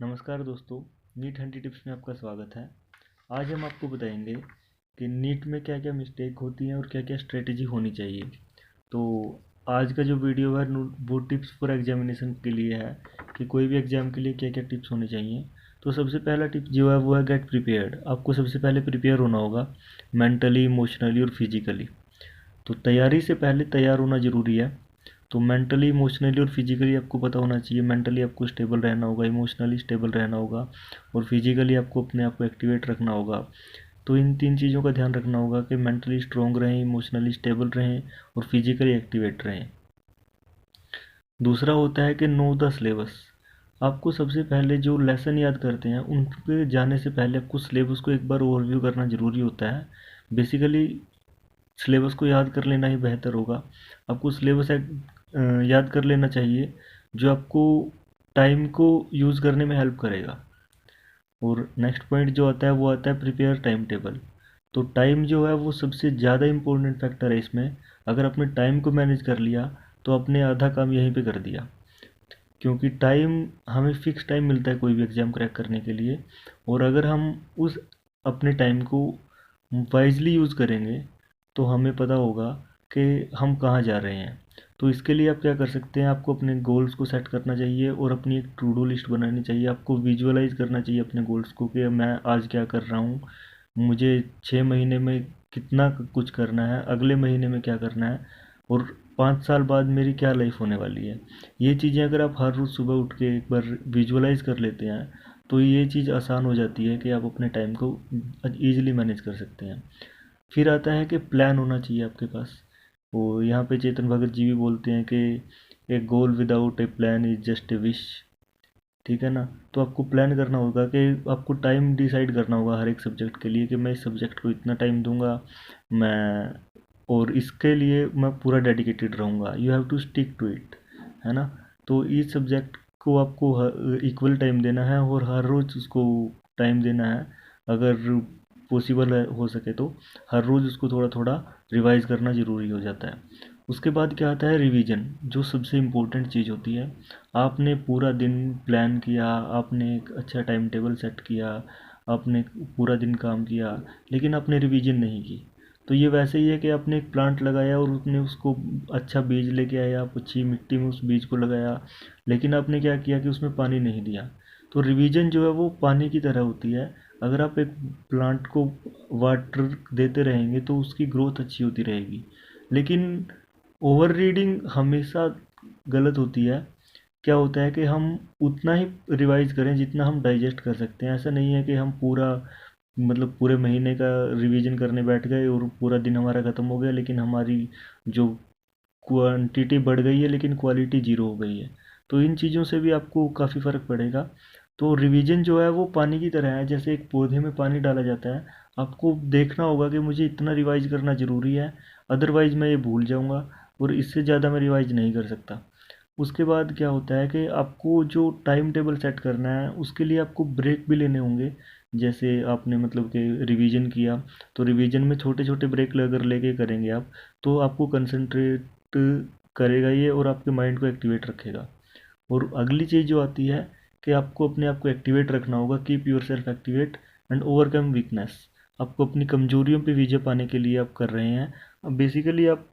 नमस्कार दोस्तों, NEET handy tips में आपका स्वागत है। आज हम आपको बताएंगे कि नीट में क्या क्या मिस्टेक होती हैं और क्या क्या स्ट्रेटेजी होनी चाहिए। तो आज का जो वीडियो है वो टिप्स फॉर एग्जामिनेशन के लिए है कि कोई भी एग्ज़ाम के लिए क्या क्या टिप्स होनी चाहिए। तो सबसे पहला टिप जो है वो है गेट प्रिपेयर्ड। आपको सबसे पहले प्रिपेयर होना होगा मेंटली, इमोशनली और फिजिकली। तो तैयारी से पहले तैयार होना ज़रूरी है। तो मेंटली, इमोशनली और फिजिकली आपको पता होना चाहिए। मेंटली आपको स्टेबल रहना होगा, इमोशनली स्टेबल रहना होगा और फिजिकली आपको अपने आप को एक्टिवेट रखना होगा। तो इन तीन चीज़ों का ध्यान रखना होगा कि मेंटली स्ट्रॉन्ग रहें, इमोशनली स्टेबल रहें और फिजिकली एक्टिवेट रहें। दूसरा होता है कि नो द सिलेबस। आपको सबसे पहले जो लेसन याद करते हैं उन पे जाने से पहले आपको सिलेबस को एक बार ओवरव्यू करना ज़रूरी होता है। बेसिकली सिलेबस को याद कर लेना ही बेहतर होगा। आपको सिलेबस याद कर लेना चाहिए जो आपको टाइम को यूज़ करने में हेल्प करेगा। और नेक्स्ट पॉइंट जो आता है वो आता है प्रिपेयर टाइम टेबल। तो टाइम जो है वो सबसे ज़्यादा इम्पोर्टेंट फैक्टर है इसमें। अगर आपने टाइम को मैनेज कर लिया तो आपने आधा काम यहीं पे कर दिया, क्योंकि टाइम हमें फिक्स टाइम मिलता है कोई भी एग्ज़ाम क्रैक करने के लिए। और अगर हम उस अपने टाइम को वाइजली यूज़ करेंगे तो हमें पता होगा कि हम कहाँ जा रहे हैं। तो इसके लिए आप क्या कर सकते हैं, आपको अपने गोल्स को सेट करना चाहिए और अपनी एक टू डू लिस्ट बनानी चाहिए। आपको विजुअलाइज करना चाहिए अपने गोल्स को कि मैं आज क्या कर रहा हूँ, मुझे 6 महीने में कितना कुछ करना है, अगले महीने में क्या करना है और 5 साल बाद मेरी क्या लाइफ होने वाली है। ये चीज़ें अगर आप हर रोज़ सुबह उठ के एक बार विजुअलाइज कर लेते हैं तो ये चीज़ आसान हो जाती है कि आप अपने टाइम को ईजिली मैनेज कर सकते हैं। फिर आता है कि प्लान होना चाहिए आपके पास। वो यहाँ पे चेतन भगत जी भी बोलते हैं कि a goal without a plan is just a wish. ठीक है ना। तो आपको प्लान करना होगा कि आपको टाइम डिसाइड करना होगा हर एक सब्जेक्ट के लिए कि मैं इस सब्जेक्ट को इतना टाइम दूंगा, मैं और इसके लिए मैं पूरा डेडिकेटेड रहूँगा। You have to stick to it, है ना। तो इस सब्जेक्ट को आपको इक्वल टाइम देना है और हर रोज़ उसको टाइम देना है। अगर पॉसिबल है हो सके तो हर रोज़ उसको थोड़ा थोड़ा रिवाइज करना ज़रूरी हो जाता है। उसके बाद क्या आता है रिवीजन, जो सबसे इम्पोर्टेंट चीज़ होती है। आपने पूरा दिन प्लान किया, आपने एक अच्छा टाइम टेबल सेट किया, आपने पूरा दिन काम किया, लेकिन आपने रिवीजन नहीं की। तो ये वैसे ही है कि आपने एक प्लांट लगाया और उसने उसको अच्छा बीज लेके आया, आप अच्छी मिट्टी में उस बीज को लगाया, लेकिन आपने क्या किया कि उसमें पानी नहीं दिया। तो रिवीजन जो है वो पानी की तरह होती है। अगर आप एक प्लांट को वाटर देते रहेंगे तो उसकी ग्रोथ अच्छी होती रहेगी, लेकिन ओवर रीडिंग हमेशा गलत होती है। क्या होता है कि हम उतना ही रिवाइज करें जितना हम डाइजेस्ट कर सकते हैं। ऐसा नहीं है कि हम पूरा मतलब पूरे महीने का रिवीजन करने बैठ गए और पूरा दिन हमारा ख़त्म हो गया, लेकिन हमारी जो क्वांटिटी बढ़ गई है लेकिन क्वालिटी ज़ीरो हो गई है। तो इन चीज़ों से भी आपको काफ़ी फ़र्क पड़ेगा। तो रिवीजन जो है वो पानी की तरह है, जैसे एक पौधे में पानी डाला जाता है। आपको देखना होगा कि मुझे इतना रिवाइज करना ज़रूरी है, अदरवाइज़ मैं ये भूल जाऊँगा और इससे ज़्यादा मैं रिवाइज नहीं कर सकता। उसके बाद क्या होता है कि आपको जो टाइम टेबल सेट करना है उसके लिए आपको ब्रेक भी लेने होंगे। जैसे आपने मतलब कि रिवीजन किया तो रिवीजन में छोटे छोटे ब्रेक अगर लेके करेंगे आप तो आपको कंसंट्रेट करेगा ये और आपके माइंड को एक्टिवेट रखेगा। और अगली चीज़ जो आती है कि आपको अपने आप को एक्टिवेट रखना होगा। Keep your self activate and overcome weakness. आपको अपनी कमजोरियों पे विजय पाने के लिए आप कर रहे हैं। अब बेसिकली आप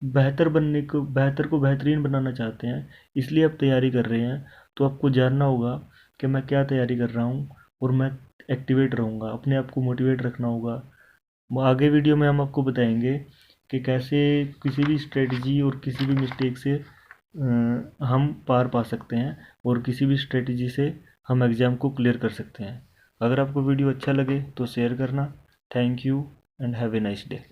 बेहतर को बेहतरीन बनाना चाहते हैं, इसलिए आप तैयारी कर रहे हैं। तो आपको जानना होगा कि मैं क्या तैयारी कर रहा हूँ और मैं एक्टिवेट रहूँगा, अपने आप को मोटिवेट रखना होगा। आगे वीडियो में हम आपको बताएंगे कि कैसे किसी भी स्ट्रेटजी और किसी भी मिस्टेक से हम पार पा सकते हैं और किसी भी स्ट्रेटजी से हम एग्ज़ाम को क्लियर कर सकते हैं। अगर आपको वीडियो अच्छा लगे तो शेयर करना। Thank you and have a nice day.